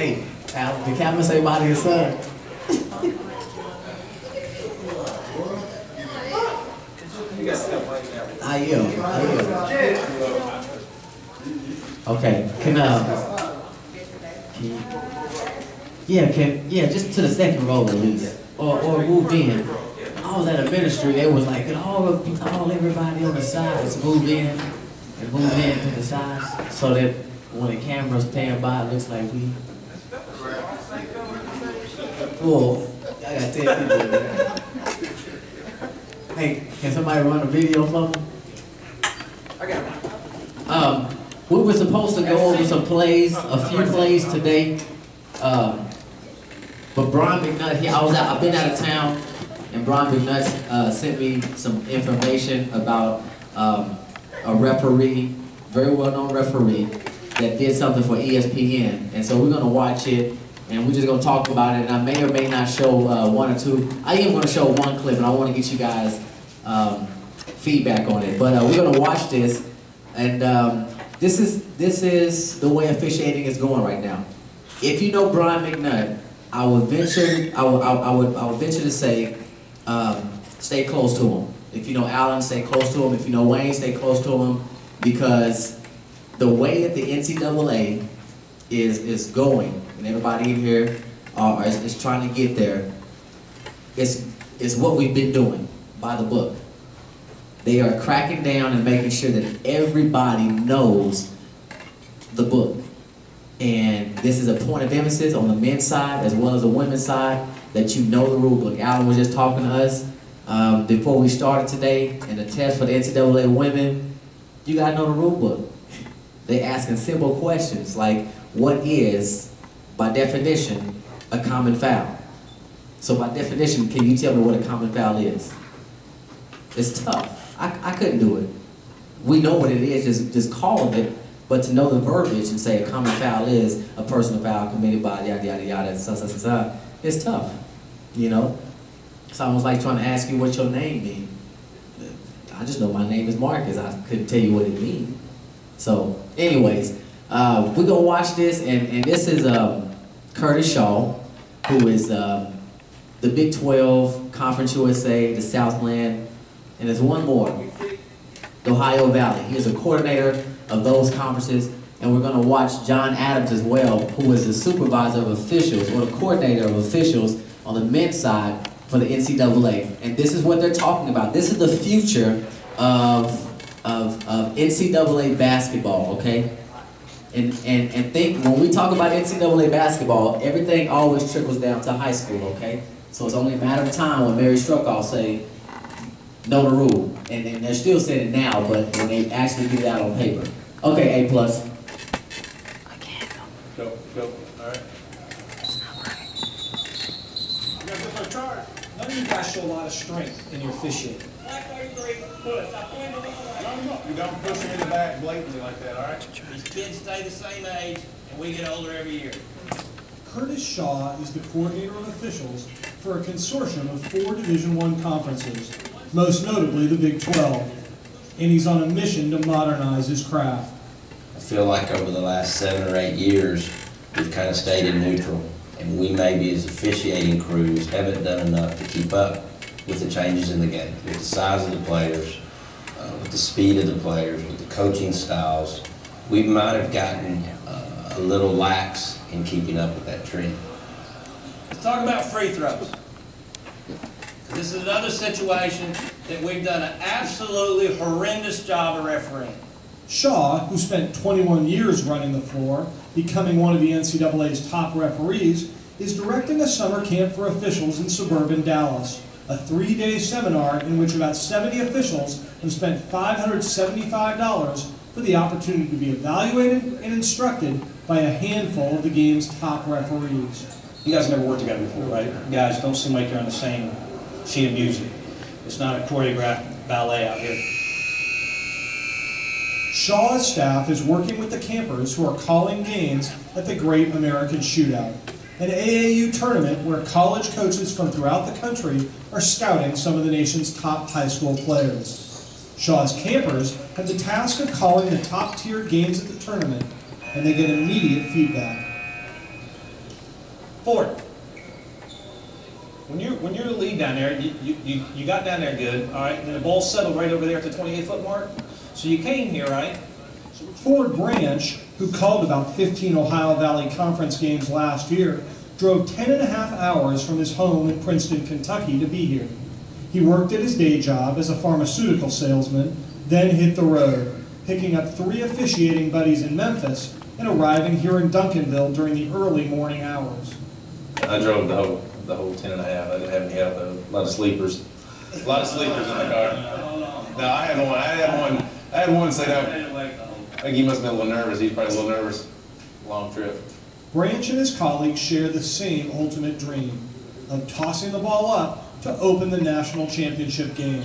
Hey, Al, the camera say bye to your son. I am. Okay, yeah, just to the second row at least, or move in. I was at a ministry. They was like, all everybody on the sides move in and move in to the sides, so that when the camera's pan by, it looks like we. Full. I got 10 people in there. Hey, can somebody run a video for me? I got it. We were supposed to go over some plays, a few plays today. But Brian McNutt, I've been out of town, and Brian McNutt sent me some information about a referee, very well-known referee, that did something for ESPN. And so we're gonna watch it, and we're just gonna talk about it. And I may or may not show one or two. I am gonna show one clip, and I wanna get you guys feedback on it. But we're gonna watch this, and this is the way officiating is going right now. If you know Brian McNutt, I would venture to say, stay close to him. If you know Allen, stay close to him. If you know Wayne, stay close to him, because the way that the NCAA is going, and everybody in here is trying to get there, is what we've been doing by the book. They are cracking down and making sure that everybody knows the book. And this is a point of emphasis on the men's side as well as the women's side, that you know the rule book. Alan was just talking to us before we started today, and the test for the NCAA women, you gotta know the rule book. They asking simple questions like, what is, by definition, a common foul? So by definition, can you tell me what a common foul is? It's tough. I couldn't do it. We know what it is, just calling it, but to know the verbiage and say a common foul is a personal foul committed by yada yada yada, it's tough, you know? It's almost like trying to ask you what your name means. I just know my name is Marcus. I couldn't tell you what it means. So, anyways, we're gonna watch this, and this is Curtis Shaw, who is the Big 12, Conference USA, the Southland, and there's one more, the Ohio Valley. He is a coordinator of those conferences, and we're gonna watch John Adams as well, who is the supervisor of officials, or the coordinator of officials on the men's side for the NCAA. And this is what they're talking about. This is the future of NCAA basketball, okay? And think, when we talk about NCAA basketball, everything always trickles down to high school, okay? So it's only a matter of time when Mary Struckoff say, know the rule. And they're still saying it now, but when they actually get it out on paper. Okay, A+. Go. All right. None of you guys show a lot of strength in your officiating. You don't push me in the back blatantly like that, all right? These kids stay the same age, and we get older every year. Curtis Shaw is the coordinator of officials for a consortium of 4 Division I conferences, most notably the Big 12, and he's on a mission to modernize his craft. I feel like over the last 7 or 8 years, we've kind of stayed in neutral, and we maybe as officiating crews haven't done enough to keep up with the changes in the game, with the size of the players, with the speed of the players, with the coaching styles. We might have gotten a little lax in keeping up with that trend. Let's talk about free throws. This is another situation that we've done an absolutely horrendous job of refereeing. Shaw, who spent 21 years running the floor, becoming one of the NCAA's top referees, is directing a summer camp for officials in suburban Dallas, a 3-day seminar in which about 70 officials have spent $575 for the opportunity to be evaluated and instructed by a handful of the game's top referees. You guys never worked together before, right? You guys don't seem like you're on the same sheet of music. It's not a choreographed ballet out here. Shaw's staff is working with the campers who are calling games at the Great American Shootout, an AAU tournament where college coaches from throughout the country are scouting some of the nation's top high school players. Shaw's campers have the task of calling the top-tier games at the tournament, and they get immediate feedback. Ford, when you're the lead down there, you got down there good, all right, and then the ball settled right over there at the 28-foot mark. So you came here, right? Ford Branch, who called about 15 Ohio Valley Conference games last year, drove 10.5 hours from his home in Princeton, Kentucky to be here. He worked at his day job as a pharmaceutical salesman, then hit the road, picking up 3 officiating buddies in Memphis and arriving here in Duncanville during the early morning hours. I drove the whole 10.5. I didn't have any help though. A lot of sleepers. A lot of sleepers in the car. No, I had one say that. I think he must have been a little nervous. He's probably a little nervous. Long trip. Branch and his colleagues share the same ultimate dream of tossing the ball up to open the national championship game.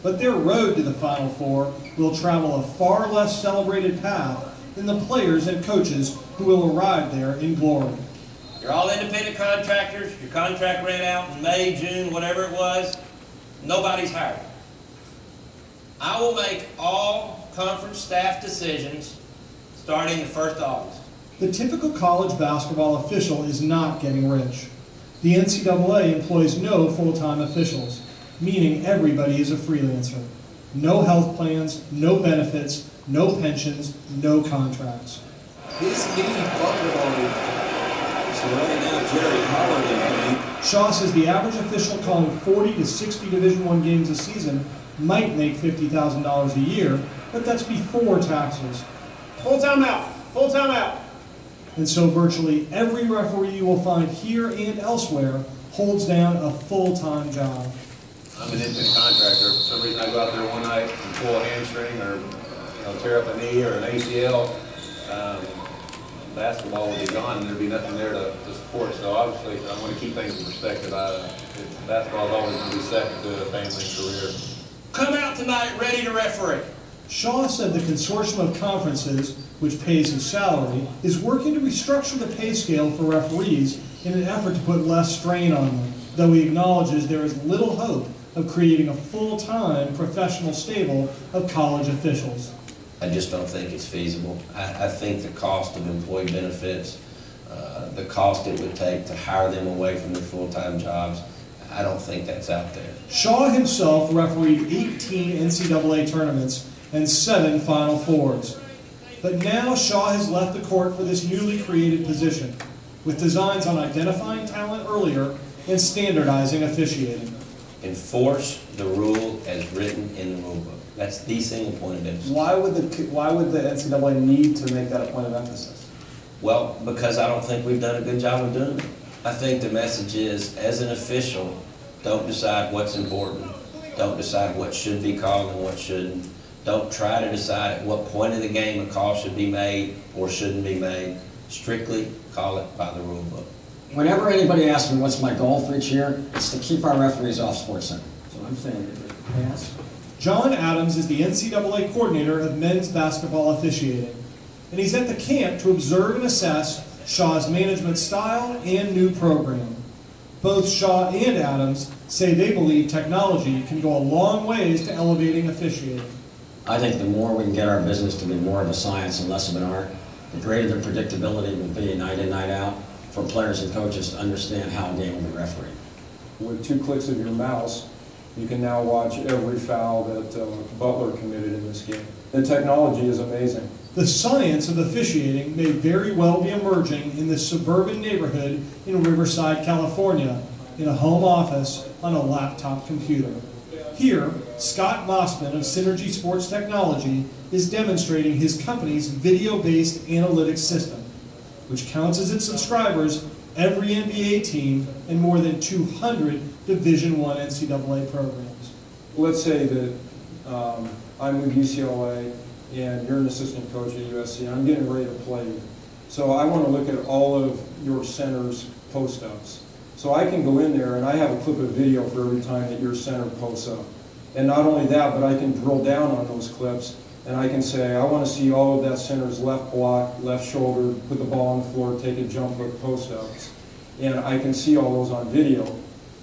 But their road to the Final Four will travel a far less celebrated path than the players and coaches who will arrive there in glory. You're all independent contractors. Your contract ran out in May, June, whatever it was. Nobody's hired. I will make all conference staff decisions starting the 1st of August. The typical college basketball official is not getting rich. The NCAA employs no full-time officials, meaning everybody is a freelancer. No health plans, no benefits, no pensions, no contracts. Shaw says the average official calling 40 to 60 Division I games a season might make $50,000 a year, but that's before taxes. Full timeout. Full timeout. And so virtually every referee you will find here and elsewhere holds down a full-time job. I'm an independent contractor. For some reason I go out there one night and pull a hamstring or tear up a knee or an ACL. Basketball would be gone and there'd be nothing there to support. So obviously I want to keep things in perspective. Basketball is always going to be second to a family career. Come out tonight ready to referee. Shaw said the consortium of conferences, which pays his salary, is working to restructure the pay scale for referees in an effort to put less strain on them, though he acknowledges there is little hope of creating a full-time professional stable of college officials. I just don't think it's feasible. I think the cost of employee benefits, the cost it would take to hire them away from their full-time jobs, I don't think that's out there. Shaw himself refereed 18 NCAA tournaments and 7 Final Fours. But now Shaw has left the court for this newly created position, with designs on identifying talent earlier and standardizing officiating. Enforce the rule as written in the rule book. That's the single point of emphasis. Why would the NCAA need to make that a point of emphasis? Well, because I don't think we've done a good job of doing it. I think the message is, as an official, don't decide what's important. Don't decide what should be called and what shouldn't. Don't try to decide at what point of the game a call should be made or shouldn't be made. Strictly call it by the rule book. Whenever anybody asks me what's my goal for each year, it's to keep our referees off SportsCenter. So I'm saying, pass. John Adams is the NCAA coordinator of men's basketball officiating, and he's at the camp to observe and assess Shaw's management style and new program. Both Shaw and Adams say they believe technology can go a long ways to elevating officiating. I think the more we can get our business to be more of a science and less of an art, the greater the predictability will be night in, night out for players and coaches to understand how a game will be refereed. With 2 clicks of your mouse, you can now watch every foul that Butler committed in this game. The technology is amazing. The science of officiating may very well be emerging in this suburban neighborhood in Riverside, California, in a home office on a laptop computer. Here, Scott Mossman of Synergy Sports Technology is demonstrating his company's video-based analytics system, which counts as its subscribers every NBA team and more than 200 Division I NCAA programs. Let's say that I'm with UCLA and you're an assistant coach at USC, and I'm getting ready to play you. So I want to look at all of your center's post-ups. So I can go in there and I have a clip of video for every time that your center posts up. And not only that, but I can drill down on those clips and I can say, I want to see all of that center's left block, left shoulder, put the ball on the floor, take a jump hook, post-ups. And I can see all those on video.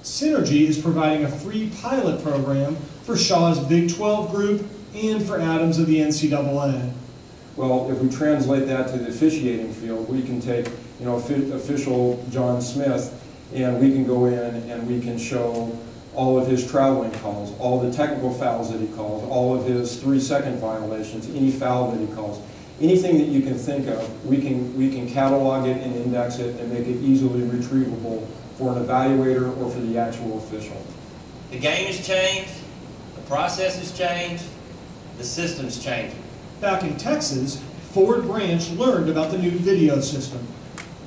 Synergy is providing a free pilot program for Shaw's Big 12 group and for Adams of the NCAA. Well, if we translate that to the officiating field, we can take, you know, official John Smith, and we can go in and we can show all of his traveling calls, all the technical fouls that he calls, all of his 3-second violations, any foul that he calls. Anything that you can think of, we can catalog it and index it and make it easily retrievable for an evaluator or for the actual official. The game has changed, the process has changed, the system's changing. Back in Texas, Ford Branch learned about the new video system.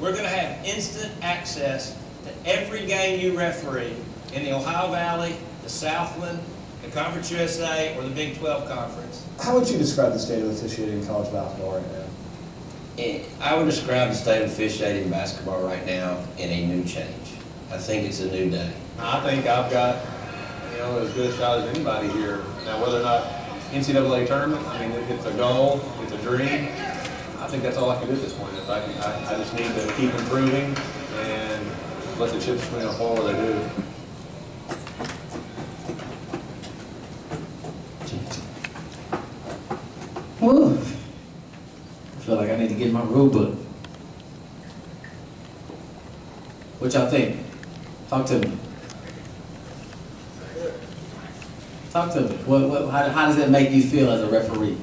We're going to have instant access to every game you referee in the Ohio Valley, the Southland, the Conference USA, or the Big 12 Conference. How would you describe the state of officiating in college basketball right now? I would describe the state of officiating basketball right now in a new change. I think it's a new day. I think I've got, you know, as good a shot as anybody here. Now, whether or not NCAA tournament, I mean, it's a goal, it's a dream. I think that's all I can do at this point. I just need to keep improving and let the chips swing on fall where they do. Whew. I feel like I need to get my rule book. What y'all think? Talk to me. Talk to me. How does that make you feel as a referee?